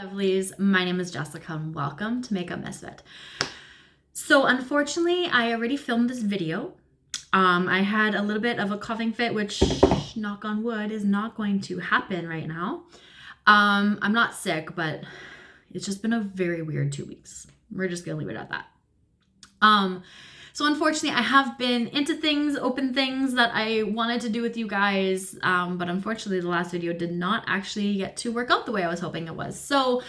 Lovelies, my name is Jessica and welcome to Makeup Misfit. So unfortunately, I already filmed this video. I had a little bit of a coughing fit, which, knock on wood, is not going to happen right now. I'm not sick, but it's just been a very weird 2 weeks. We're just gonna leave it at that. So unfortunately, I have been into things, open things that I wanted to do with you guys, but unfortunately, the last video did not actually get to work out the way I was hoping it was. So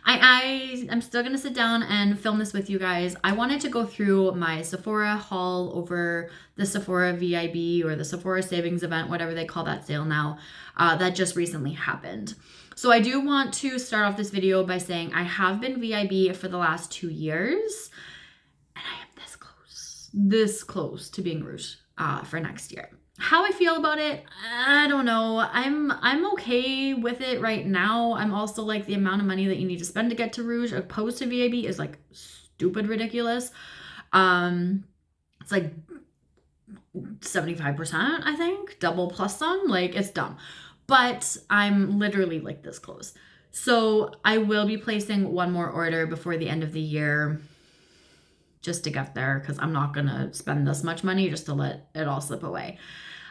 I'm still gonna sit down and film this with you guys. I wanted to go through my Sephora haul over the Sephora VIB or the Sephora savings event, whatever they call that sale now, that just recently happened. So I do want to start off this video by saying I have been VIB for the last 2 years, and I am this close to being Rouge for next year. How I feel about it, I don't know. I'm okay with it right now. I'm also like, the amount of money that you need to spend to get to Rouge opposed to VIB is like stupid ridiculous. It's like 75%, I think, double plus some. Like, it's dumb. But I'm literally like this close. So I will be placing one more order before the end of the year, just to get there, because I'm not gonna spend this much money just to let it all slip away.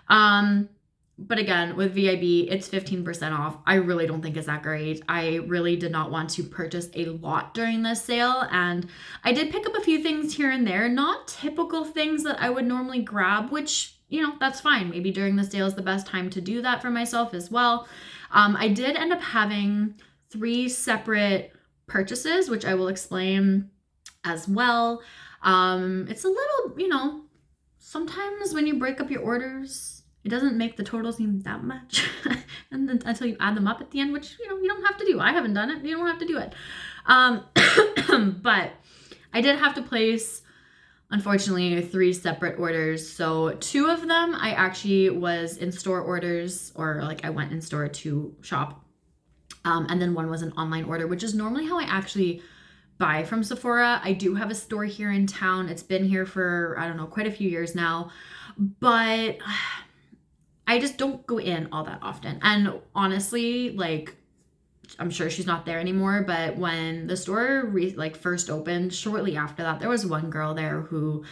But again, with VIB, it's 15% off. I really don't think it's that great. I really did not want to purchase a lot during this sale, and I did pick up a few things here and there, not typical things that I would normally grab, which, you know, that's fine. Maybe during the sale is the best time to do that for myself as well. I did end up having 3 separate purchases, which I will explain as well. It's a little, you know, sometimes when you break up your orders, it doesn't make the total seem that much and then until you add them up at the end, which, you know, you don't have to do. I haven't done it. You don't have to do it. But I did have to place, unfortunately, 3 separate orders. So 2 of them I actually was in-store orders, or like I went in store to shop. And then 1 was an online order, which is normally how I actually buy from Sephora. I do have a store here in town. It's been here for, I don't know, quite a few years now, but I just don't go in all that often. And honestly, like, I'm sure she's not there anymore, but when the store first opened, shortly after that, there was one girl there who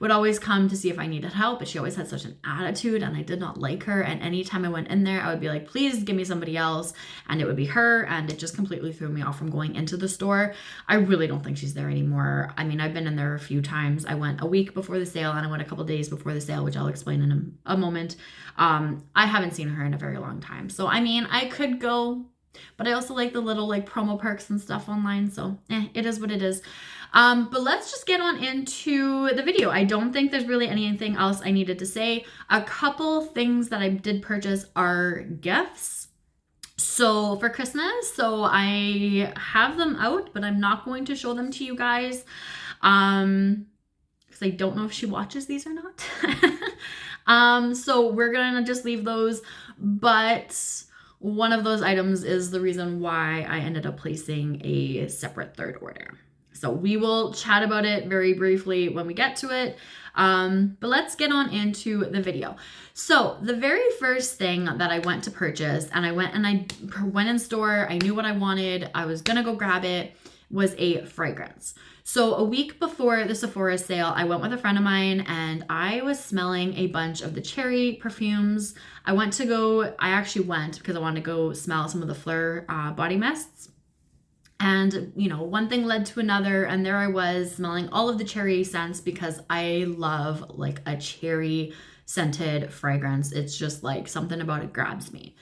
would always come to see if I needed help, but she always had such an attitude and I did not like her. And anytime I went in there, I would be like, please give me somebody else, and it would be her, and it just completely threw me off from going into the store. I really don't think she's there anymore. I mean, I've been in there a few times. I went a week before the sale and I went a couple days before the sale, which I'll explain in a moment. I haven't seen her in a very long time. So, I mean, I could go, but I also like the little like promo perks and stuff online. So it is what it is. But let's just get on into the video. I don't think there's really anything else I needed to say. A couple things that I did purchase are gifts. So for Christmas, so I have them out, but I'm not going to show them to you guys. Because I don't know if she watches these or not. So we're gonna just leave those, but one of those items is the reason why I ended up placing a separate 3rd order. So we will chat about it very briefly when we get to it. But let's get on into the video. So the very first thing that I went to purchase, and I went in store, I knew what I wanted, I was gonna go grab it, was a fragrance. So a week before the Sephora sale, I went with a friend of mine and I was smelling a bunch of the cherry perfumes. I actually went because I wanted to go smell some of the Fleur body mists. And, you know, one thing led to another, and there I was smelling all of the cherry scents because I love like a cherry scented fragrance. It's just like something about it grabs me.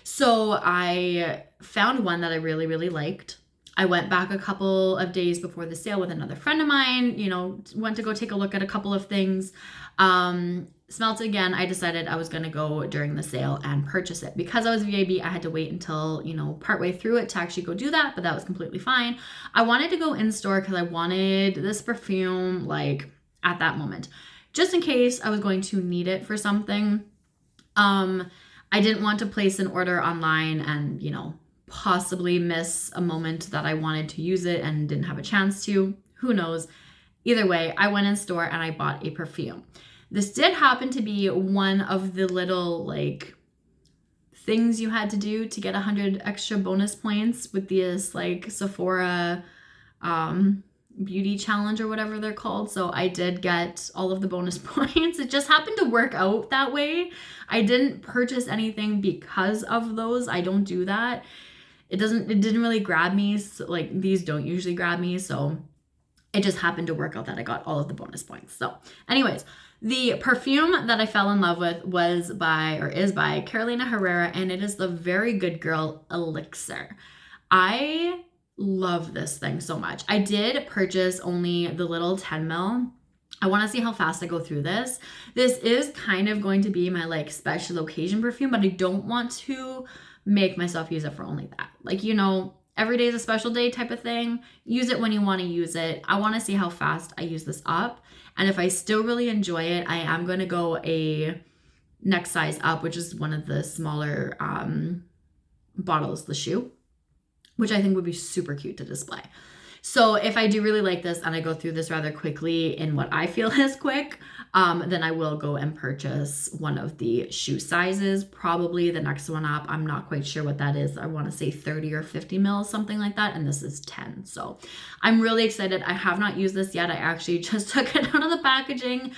So I found one that I really, really liked. I went back a couple of days before the sale with another friend of mine, you know, went to go take a look at a couple of things. Smelt it again. I decided I was going to go during the sale and purchase it. Because I was VIB, I had to wait until, you know, partway through it to actually go do that, but that was completely fine. I wanted to go in store because I wanted this perfume like at that moment, just in case I was going to need it for something. I didn't want to place an order online and, you know, possibly miss a moment that I wanted to use it and didn't have a chance to. Who knows? Either way, I went in store and I bought a perfume. This did happen to be one of the little like things you had to do to get 100 extra bonus points with this like Sephora beauty challenge or whatever they're called. So I did get all of the bonus points. It just happened to work out that way. I didn't purchase anything because of those. I don't do that. It didn't really grab me. So, like, these don't usually grab me. So it just happened to work out that I got all of the bonus points. So anyways, the perfume that I fell in love with is by Carolina Herrera, and it is the Very Good Girl Elixir. I love this thing so much. I did purchase only the little 10 ml. I want to see how fast I go through this. This is kind of going to be my like special occasion perfume, but I don't want to make myself use it for only that. Like, you know, every day is a special day type of thing. Use it when you want to use it. I want to see how fast I use this up. And if I still really enjoy it, I am going to go a next size up, which is one of the smaller bottles, the shoe, which I think would be super cute to display. So if I do really like this and I go through this rather quickly in what I feel is quick, then I will go and purchase one of the shoe sizes, probably the next one up. I'm not quite sure what that is. I want to say 30 or 50 mils, something like that. And this is 10. So I'm really excited. I have not used this yet. I actually just took it out of the packaging.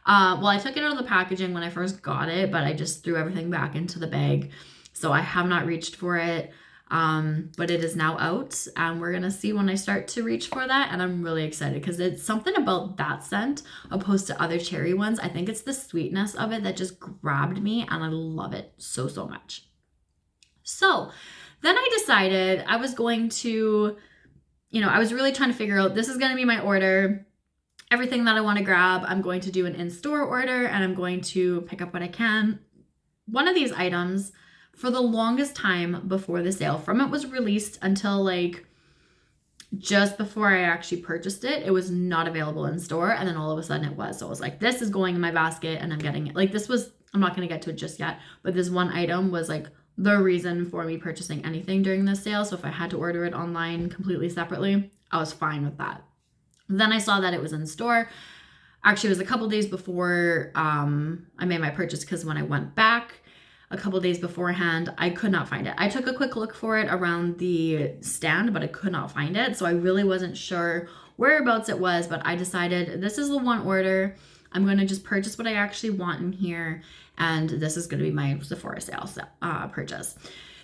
Well, I took it out of the packaging when I first got it, but I just threw everything back into the bag. So I have not reached for it. But it is now out, and we're gonna see when I start to reach for that, and I'm really excited because it's something about that scent opposed to other cherry ones. I think it's the sweetness of it that just grabbed me, and I love it so much. So then I decided I was going to, you know, I was really trying to figure out, this is gonna be my order. Everything that I want to grab, I'm going to do an in-store order, and I'm going to pick up what I can. One of these items, for the longest time before the sale, from it was released until like just before I actually purchased it, it was not available in store. And then all of a sudden it was. So I was like, this is going in my basket and I'm getting it. Like this was, I'm not going to get to it just yet, but this one item was like the reason for me purchasing anything during this sale. So if I had to order it online completely separately, I was fine with that. Then I saw that it was in store. Actually, it was a couple days before I made my purchase, because when I went back a couple days beforehand, I could not find it. I took a quick look for it around the stand, but I could not find it. So I really wasn't sure whereabouts it was, but I decided this is the one order. I'm going to just purchase what I actually want in here. And this is going to be my Sephora sale purchase.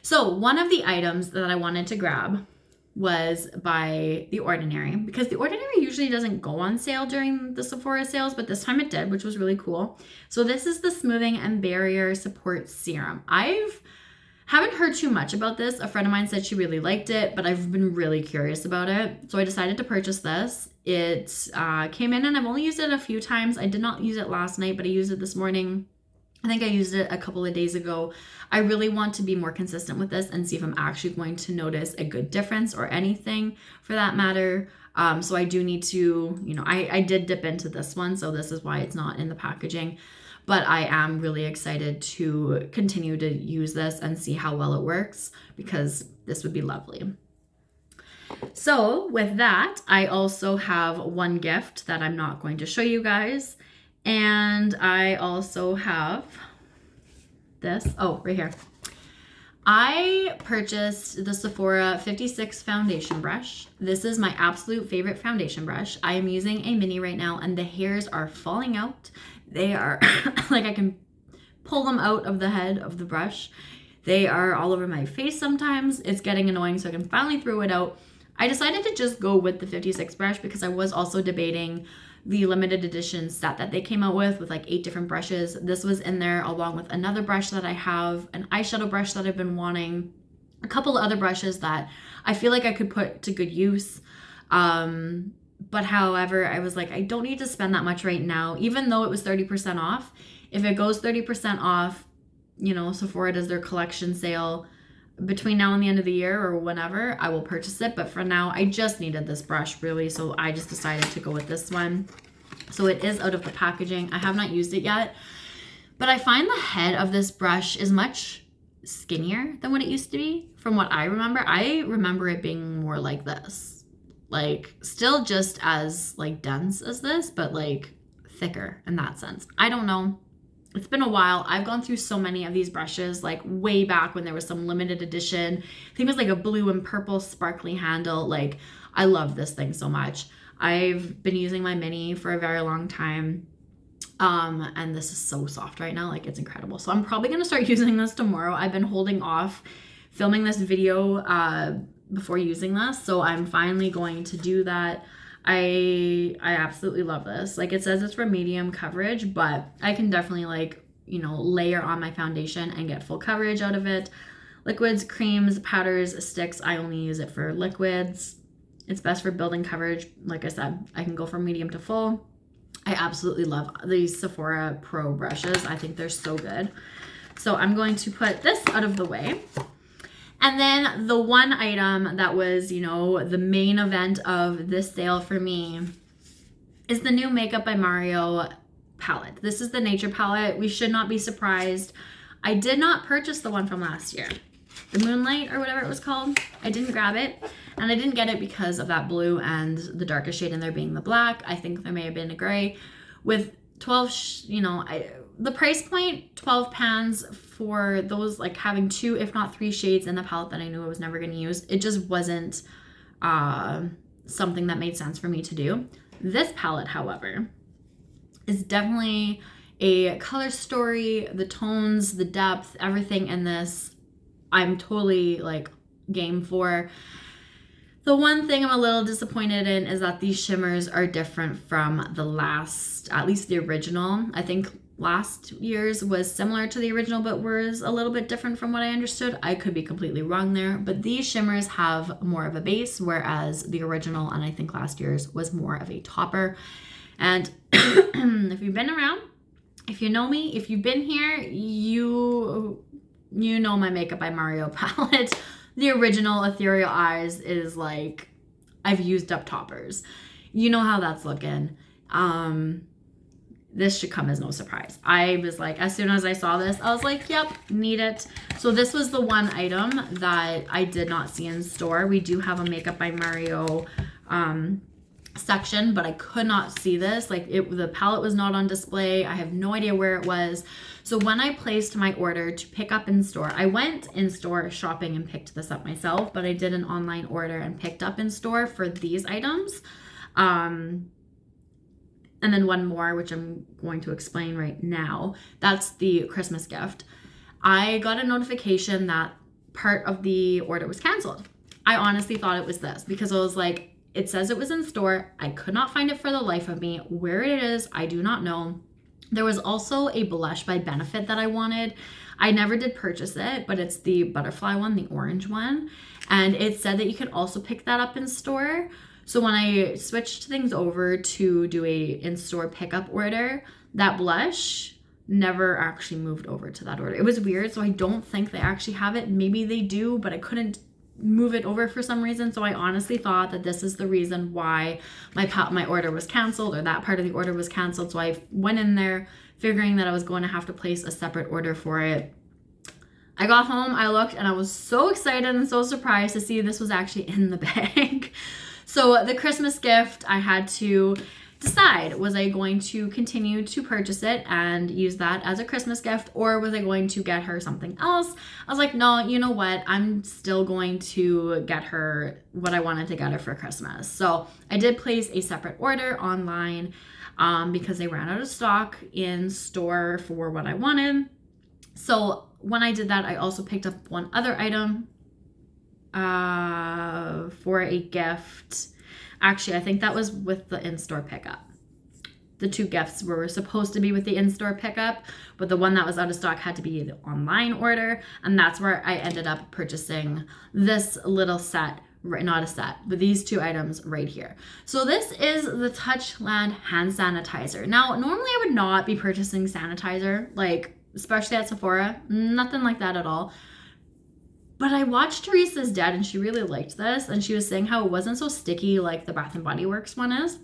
So one of the items that I wanted to grab was by The Ordinary, because The Ordinary usually doesn't go on sale during the Sephora sales, but this time it did, which was really cool. So this is the Smoothing and Barrier Support Serum. Haven't heard too much about this. A friend of mine said she really liked it, but I've been really curious about it. So I decided to purchase this. It came in and I've only used it a few times. I did not use it last night, but I used it this morning. I think I used it a couple of days ago. I really want to be more consistent with this and see if I'm actually going to notice a good difference, or anything for that matter. So I do need to, you know, I did dip into this one, so this is why it's not in the packaging. But I am really excited to continue to use this and see how well it works, because this would be lovely. So with that, I also have one gift that I'm not going to show you guys. And I also have this, right here. I purchased the Sephora 56 foundation brush. This is my absolute favorite foundation brush. I am using a mini right now, and the hairs are falling out. They are like, I can pull them out of the head of the brush. They are all over my face sometimes. It's getting annoying, so I can finally throw it out. I decided to just go with the 56 brush because I was also debating the limited edition set that they came out with like 8 different brushes. This was in there along with another brush that I have, an eyeshadow brush that I've been wanting, a couple of other brushes that I feel like I could put to good use. But however, I was like, I don't need to spend that much right now, even though it was 30% off. If it goes 30% off, you know, Sephora does their collection sale between now and the end of the year or whenever, I will purchase it. But for now, I just needed this brush really, so I just decided to go with this one. So it is out of the packaging. I have not used it yet, but I find the head of this brush is much skinnier than what it used to be. From what I remember it being more like this, like still just as like dense as this, but like thicker in that sense. I don't know. It's been a while. I've gone through so many of these brushes, like way back when there was some limited edition. I think it was like a blue and purple sparkly handle. Like, I love this thing so much. I've been using my mini for a very long time. And this is so soft right now. Like, it's incredible. So I'm probably going to start using this tomorrow. I've been holding off filming this video before using this. So I'm finally going to do that. I absolutely love this. Like, it says it's for medium coverage, but I can definitely, like, you know, layer on my foundation and get full coverage out of it. Liquids, creams, powders, sticks, I only use it for liquids. It's best for building coverage. Like I said, I can go from medium to full. I absolutely love these Sephora Pro brushes. I think they're so good. So I'm going to put this out of the way. And then the one item that was, you know, the main event of this sale for me is the new Makeup by Mario palette. This is the Nature palette. We should not be surprised. I did not purchase the one from last year, the Moonlight or whatever it was called. I didn't grab it, and I didn't get it because of that blue and the darkest shade in there being the black. I think there may have been a gray with 12, you know, the price point, 12 pans for those, like having 2, if not 3 shades in the palette that I knew I was never going to use. It just wasn't something that made sense for me to do. This palette, however, is definitely a color story. The tones, the depth, everything in this, I'm totally like game for. The one thing I'm a little disappointed in is that these shimmers are different from the last, at least the original. I think last year's was similar to the original, but was a little bit different from what I understood. I could be completely wrong there, but these shimmers have more of a base, whereas the original, and I think last year's, was more of a topper. And if you've been around, if you know me, if you've been here, you know my Makeup by Mario palette. The original Ethereal Eyes is like, I've used up toppers. You know how that's looking. This should come as no surprise. I was like, as soon as I saw this, I was like, yep, need it. So this was the one item that I did not see in store. We do have a Makeup by Mario section, but I could not see this. Like, the palette was not on display. I have no idea where it was. So when I placed my order to pick up in store, I went in store shopping and picked this up myself, but I did an online order and picked up in store for these items. And then one more, which I'm going to explain right now. That's the Christmas gift. I got a notification that part of the order was canceled. I honestly thought it was this because I was like, it says it was in store. I could not find it for the life of me. Where it is, I do not know. There was also a blush by Benefit that I wanted. I never did purchase it, but it's the butterfly one, the orange one. And it said that you could also pick that up in store. So when I switched things over to do a in-store pickup order, that blush never actually moved over to that order. It was weird, so I don't think they actually have it. Maybe they do, but I couldn't move it over for some reason. So I honestly thought that this is the reason why my order was canceled, or that part of the order was canceled. So I went in there figuring that I was going to have to place a separate order for it. I got home, I looked, and I was so excited and so surprised to see this was actually in the bag. So the Christmas gift, I had to decide, was I going to continue to purchase it and use that as a Christmas gift, or was I going to get her something else? I was like, no, you know what? I'm still going to get her what I wanted to get her for Christmas. So I did place a separate order online because they ran out of stock in store for what I wanted. So when I did that, I also picked up one other item for a gift. Actually, I think that was with the in-store pickup. The 2 gifts were supposed to be with the in-store pickup, but the one that was out of stock had to be the online order, and that's where I ended up purchasing this little set, not a set, but these 2 items right here. So this is the Touchland hand sanitizer. Now, normally I would not be purchasing sanitizer, like especially at Sephora, nothing like that at all. But I watched Teresa's Dead and she really liked this, and she was saying how it wasn't so sticky like the Bath & Body Works one is.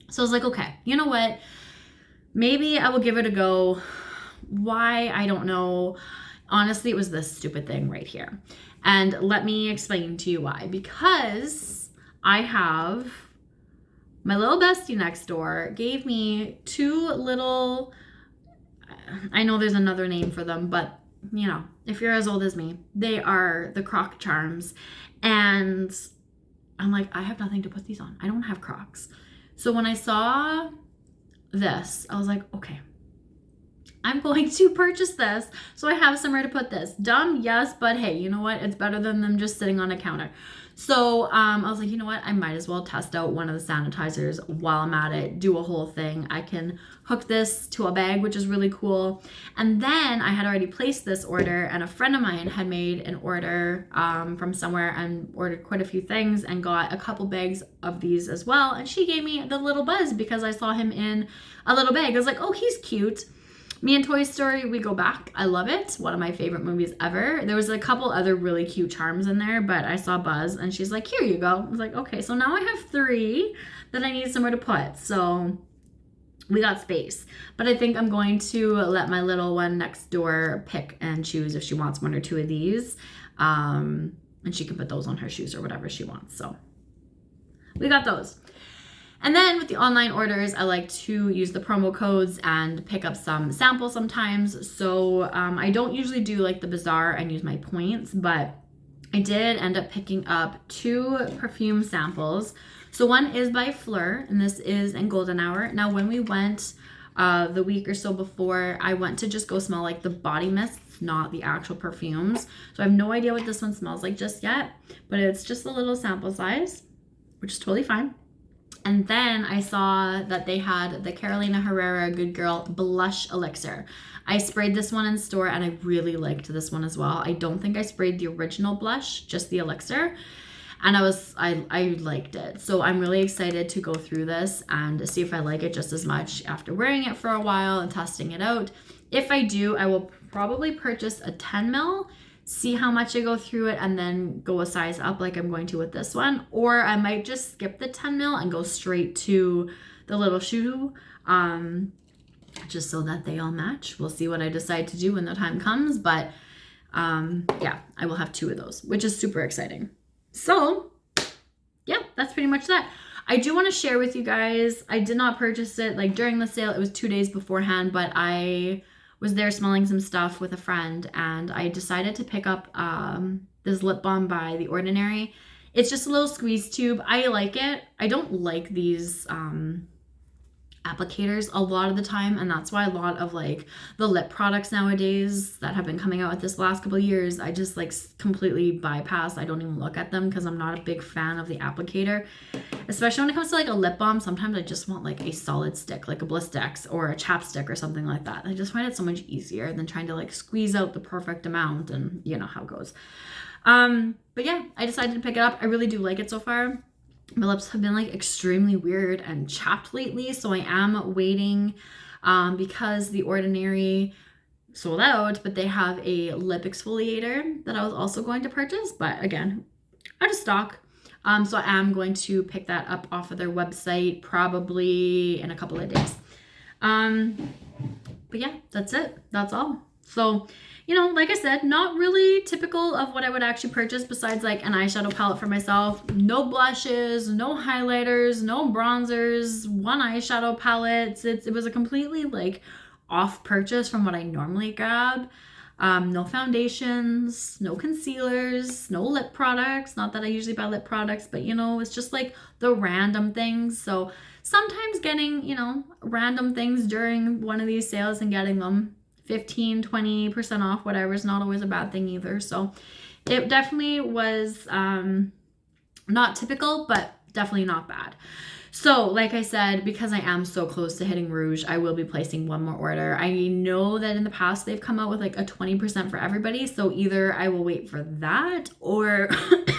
So I was like, okay, you know what? Maybe I will give it a go. Why? I don't know. Honestly, it was this stupid thing right here. And let me explain to you why. Because I have my little bestie next door gave me 2 little I know there's another name for them, but you know, if you're as old as me, they are the Croc charms. And I'm like, I have nothing to put these on. I don't have Crocs. So when I saw this, I was like, okay, I'm going to purchase this so I have somewhere to put this. Dumb, yes, but hey, you know what? It's better than them just sitting on a counter. So I was like, you know what? I might as well test out one of the sanitizers while I'm at it, do a whole thing. I can hook this to a bag, which is really cool. And then I had already placed this order, and a friend of mine had made an order from somewhere and ordered quite a few things and got a couple bags of these as well. And she gave me the little buzz because I saw him in a little bag. I was like, oh, he's cute. Me and Toy Story, we go back. I love it. One of my favorite movies ever. There was a couple other really cute charms in there, but I saw Buzz and she's like, here you go. I was like, okay, so now I have 3 that I need somewhere to put. So we got space. But I think I'm going to let my little one next door pick and choose if she wants 1 or 2 of these. And she can put those on her shoes or whatever she wants. So we got those. And then with the online orders, I like to use the promo codes and pick up some samples sometimes. So I don't usually do like the bazaar and use my points, but I did end up picking up 2 perfume samples. So one is by Fleur, and this is in Golden Hour. Now when we went the week or so before, I went to just go smell like the body mists, not the actual perfumes. So I have no idea what this one smells like just yet, but it's just a little sample size, which is totally fine. And then I saw that they had the Carolina Herrera Good Girl Blush Elixir. I sprayed this one in store and I really liked this one as well. I don't think I sprayed the original blush, just the elixir. And I liked it. So I'm really excited to go through this and see if I like it just as much after wearing it for a while and testing it out. If I do, I will probably purchase a 10 ml, see how much I go through it, and then go a size up like I'm going to with this one. Or I might just skip the 10 ml and go straight to the little shoe, just so that they all match. We'll see what I decide to do when the time comes. But yeah, I will have 2 of those, which is super exciting. So yeah, that's pretty much that. I do want to share with you guys, I did not purchase it like during the sale. It was 2 days beforehand, but I was there smelling some stuff with a friend and I decided to pick up this lip balm by The Ordinary. It's just a little squeeze tube. I like it. I don't like these applicators a lot of the time, and that's why a lot of like the lip products nowadays that have been coming out with this last couple of years, I just like completely bypass. I don't even look at them because I'm not a big fan of the applicator, especially when it comes to like a lip balm. Sometimes I just want like a solid stick, like a Blistex or a chapstick or something like that. I just find it so much easier than trying to like squeeze out the perfect amount, and you know how it goes. But yeah, I decided to pick it up. I really do like it so far. My lips have been like extremely weird and chapped lately, so I am waiting because The Ordinary sold out, but they have a lip exfoliator that I was also going to purchase, but again, out of stock. So I am going to pick that up off of their website probably in a couple of days. But yeah, that's it. That's all. So, you know, like I said, not really typical of what I would actually purchase besides like an eyeshadow palette for myself. No blushes, no highlighters, no bronzers, 1 eyeshadow palette. It was a completely like off purchase from what I normally grab. No foundations, no concealers, no lip products. Not that I usually buy lip products, but you know, it's just like the random things. So sometimes getting, you know, random things during one of these sales and getting them 15-20% off, whatever, is not always a bad thing either. So it definitely was not typical, but definitely not bad. So like I said, because I am so close to hitting Rouge, I will be placing 1 more order. I know that in the past they've come out with like a 20% for everybody, so either I will wait for that or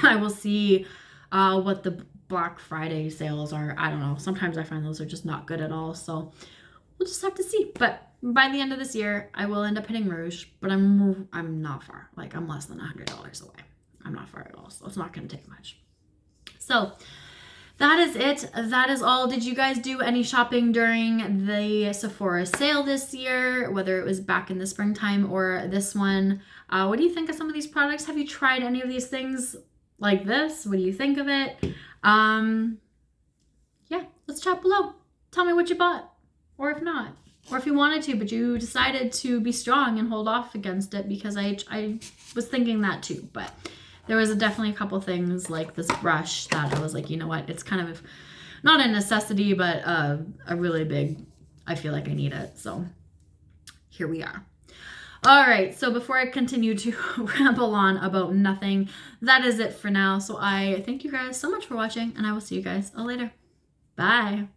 I will see what the Black Friday sales are. I don't know. Sometimes I find those are just not good at all, so we'll just have to see. But by the end of this year, I will end up hitting Rouge, but I'm not far. Like, I'm less than $100 away. I'm not far at all, so it's not going to take much. So that is it. That is all. Did you guys do any shopping during the Sephora sale this year, whether it was back in the springtime or this one? What do you think of some of these products? Have you tried any of these things like this? What do you think of it? Yeah, let's chat below. Tell me what you bought, or if not. Or if you wanted to, but you decided to be strong and hold off against it, because I was thinking that too. But there was definitely a couple things like this brush that I was like, you know what, it's kind of not a necessity, but a really big, I feel like I need it. So here we are. All right, so before I continue to ramble on about nothing, that is it for now. So I thank you guys so much for watching, and I will see you guys all later. Bye.